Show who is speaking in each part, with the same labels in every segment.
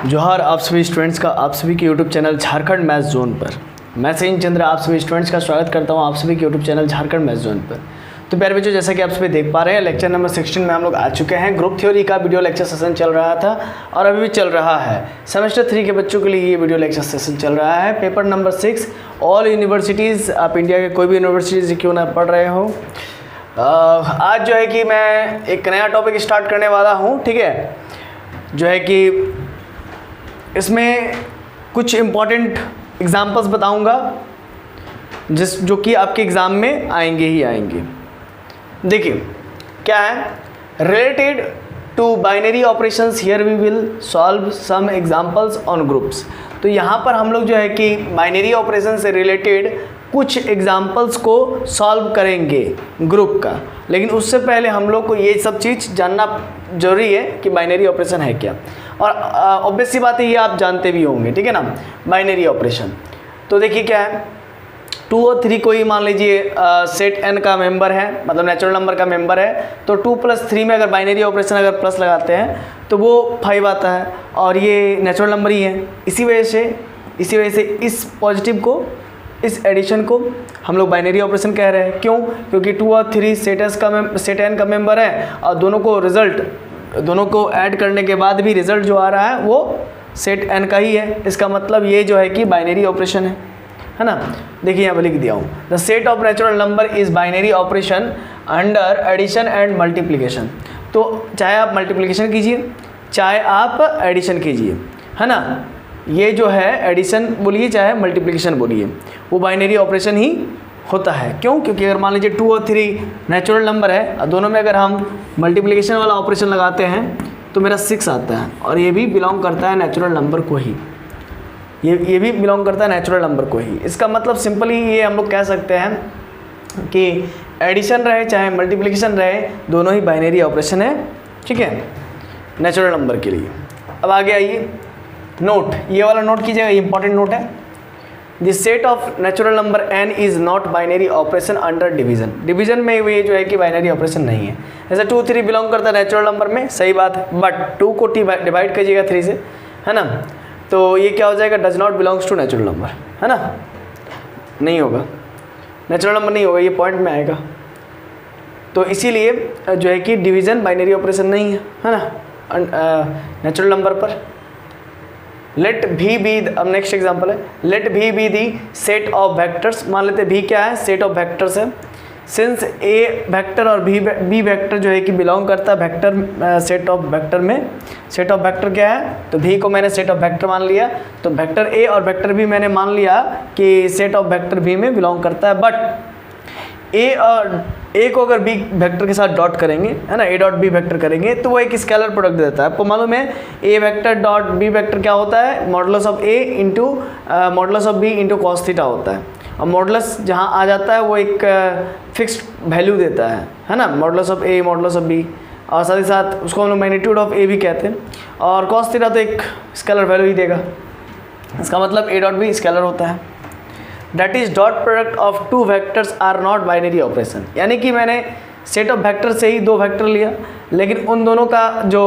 Speaker 1: जोहार आप सभी स्टूडेंट्स का आप सभी के YouTube channel Jharkhand maths zone पर। मैं सचिन चंद्र आप सभी स्टूडेंट्स का स्वागत करता हूं आप सभी के YouTube channel Jharkhand maths zone पर। तो प्यारे बच्चों, जैसा कि आप सभी देख पा रहे हैं, लेक्चर नंबर 16 में हम लोग आ चुके हैं। ग्रुप थ्योरी का वीडियो लेक्चर सेशन चल रहा था और अभी भी चल रहा है। सेमेस्टर 3 के बच्चों के लिए ये वीडियो लेक्चर सेशन चल रहा है। पेपर नंबर 6 ऑल यूनिवर्सिटीज़, आप इंडिया के कोई भी यूनिवर्सिटीज़ क्यों ना पढ़ रहे हो। आज जो है कि मैं एक नया टॉपिक स्टार्ट करने वाला हूँ, ठीक है, जो है कि इसमें कुछ इम्पॉर्टेंट एग्जांपल्स बताऊंगा जो कि आपके एग्ज़ाम में आएंगे ही आएंगे। देखिए क्या है, related to binary operations here we will solve some examples on groups. तो यहाँ पर हम लोग जो है कि बाइनरी ऑपरेशन से रिलेटेड कुछ एग्जांपल्स को सॉल्व करेंगे ग्रुप का। लेकिन उससे पहले हम लोग को ये सब चीज़ जानना जरूरी है कि बाइनरी ऑपरेशन है क्या। और ऑब्वियस सी बात है, ये आप जानते भी होंगे, ठीक है ना, बाइनरी ऑपरेशन। तो देखिए क्या है, 2 और 3 कोई मान लीजिए सेट एन का मेंबर है, मतलब नेचुरल नंबर का मेंबर है। तो 2 + 3 में अगर बाइनरी ऑपरेशन अगर प्लस लगाते हैं तो वो 5 आता है और ये नेचुरल नंबर ही है। इसी वजह से इस पॉजिटिव को, इस एडिशन को हम लोग बाइनरी ऑपरेशन कह रहे हैं। क्यों? क्योंकि 2 और 3 सेट एन का मेंबर है और दोनों को ऐड करने के बाद भी रिजल्ट जो आ रहा है वो सेट एन का ही है। इसका मतलब ये जो है कि बाइनरी ऑपरेशन है ना। देखिए यहाँ पर लिख दिया हूँ, the set of natural number is binary operation under addition and multiplication. तो चाहे आप मल्टीप्लिकेशन कीजिए चाहे आप एडिशन कीजिए, है ना, ये जो है एडिशन बोलिए चाहे मल्टीप्लिकेशन बोलिए, वो बाइनरी ऑपरेशन ही होता है। क्यों? क्योंकि अगर मान लीजिए 2 और 3 नेचुरल नंबर है और दोनों में अगर हम मल्टीप्लिकेशन वाला ऑपरेशन लगाते हैं तो मेरा 6 आता है और ये भी बिलोंग करता है नेचुरल नंबर को ही, ये भी बिलोंग करता है नेचुरल नंबर को ही। इसका मतलब सिंपली ये हम लोग कह सकते हैं कि एडिशन रहे चाहे मल्टीप्लिकेशन रहे, दोनों ही बाइनरी ऑपरेशन है, ठीक है, नेचुरल नंबर के लिए। अब आगे आइए, नोट, ये वाला नोट कीजिएगा, ये इंपॉर्टेंट नोट है। The set of natural number n is not binary operation under division. Division में ये जो है कि बाइनरी ऑपरेशन नहीं है। जैसे 2 3 बिलोंग करता है नेचुरल नंबर में, सही बात है, बट 2 को डिवाइड कीजिएगा 3 से, है ना, तो ये क्या हो जाएगा, does not belongs to natural number, है ना, नहीं होगा, नेचुरल नंबर नहीं होगा, ये पॉइंट में आएगा। तो इसीलिए जो है कि डिवीजन बाइनरी ऑपरेशन नहीं है ना नेचुरल नंबर पर। लेट भी बी, अब नेक्स्ट एग्जांपल है, लेट भी be the set of vectors. मान लेते भी क्या है, सेट ऑफ वेक्टर्स है। सिंस ए वेक्टर और बी वेक्टर जो है कि बिलोंग करता है वेक्टर सेट ऑफ वेक्टर में। सेट ऑफ वेक्टर क्या है, तो भी को मैंने सेट ऑफ वेक्टर मान लिया, तो वेक्टर ए और वेक्टर बी मैंने मान लिया कि सेट ऑफ वेक्टर बी में बिलोंग करता है। बट ए को अगर बी वेक्टर के साथ डॉट करेंगे, है ना, ए डॉट बी वेक्टर करेंगे तो वो एक स्केलर प्रोडक्ट देता है। आपको मालूम है A vector dot B vector क्या होता है, modulus of A into modulus of B into cos theta होता है। और मॉडुलस जहाँ आ जाता है वो एक फिक्स्ड वैल्यू देता है ना, modulus of A modulus of B, और साथ ही साथ उसको हम लोग मैग्नीट्यूड ऑफ ए भी कहते हैं। और कॉस थीटा तो एक स्केलर वैल्यू ही देगा। इसका मतलब ए डॉट बी स्केलर होता है। That is dot product of 2 vectors are not binary operation। यानी कि मैंने सेट ऑफ वेक्टर से ही 2 वेक्टर लिया, लेकिन उन दोनों का जो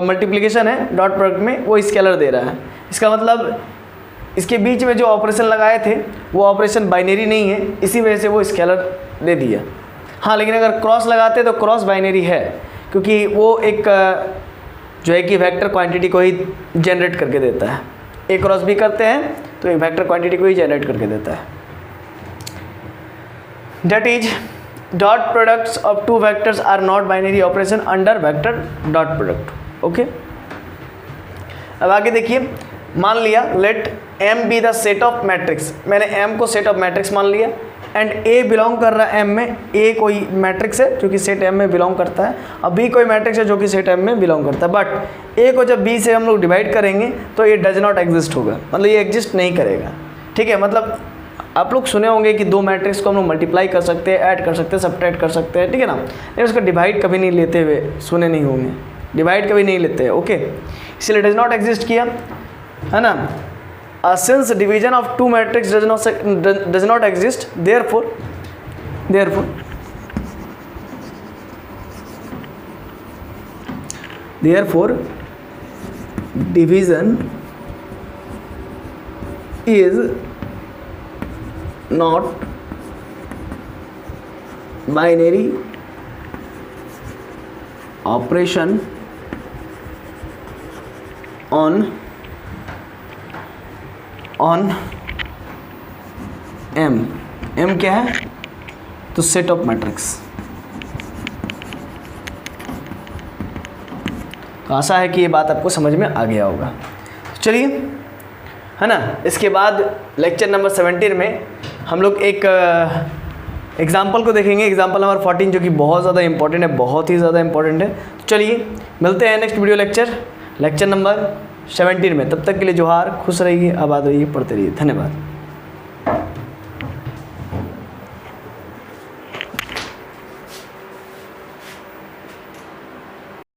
Speaker 1: मल्टीप्लिकेशन है डॉट प्रोडक्ट में वो स्केलर दे रहा है। इसका मतलब इसके बीच में जो ऑपरेशन लगाए थे वो ऑपरेशन बाइनरी नहीं है, इसी वजह से वो स्केलर दे दिया। हाँ, लेकिन अगर क्रॉस लगाते तो क्रॉस बाइनरी है, क्योंकि वो एक जो है कि वेक्टर क्वांटिटी को ही जनरेट करके देता है। ए क्रॉस बी करते हैं तो एक वेक्टर क्वांटिटी को ही जनरेट करके देता है। That is dot products of 2 vectors are not binary operation under vector dot product. Okay, अब आगे देखिए, मान लिया let M be the set of matrix. मैंने एम को सेट ऑफ मैट्रिक्स मान लिया एंड ए बिलोंग कर रहा है एम में। ए कोई मैट्रिक्स है जो कि सेट एम में बिलोंग करता है, और बी कोई मैट्रिक्स है जो कि सेट एम में बिलोंग करता है। बट ए को जब बी से हम लोग डिवाइड करेंगे तो ये डज नॉट एग्जिस्ट होगा, मतलब ये एग्जिस्ट नहीं करेगा, ठीक है। मतलब आप लोग सुने होंगे कि 2 मैट्रिक्स को हम लोग मल्टीप्लाई कर सकते हैं, ऐड कर सकते हैं, सब्ट्रैक्ट कर सकते हैं, ठीक है ना, लेकिन उसका डिवाइड कभी नहीं लेते हुए सुने नहीं होंगे, डिवाइड कभी नहीं लेते हैं। ओके, इसलिए डज नॉट एग्जिस्ट किया, है ना। Since division of 2 matrix does not exist, therefore division is not binary operation on M क्या है, तो सेट ऑफ मैट्रिक्स। तो आशा है कि ये बात आपको समझ में आ गया होगा। चलिए, है ना, इसके बाद लेक्चर नंबर 17 में हम लोग एक एग्जाम्पल को देखेंगे, एग्जाम्पल नंबर 14, जो कि बहुत ज़्यादा इंपॉर्टेंट है, बहुत ही ज़्यादा इंपॉर्टेंट है। तो चलिए मिलते हैं नेक्स्ट वीडियो लेक्चर नंबर 17 में। तब तक के लिए जोहार, खुश रहिए, आबाद रहिए, पढ़ते रहिए। धन्यवाद।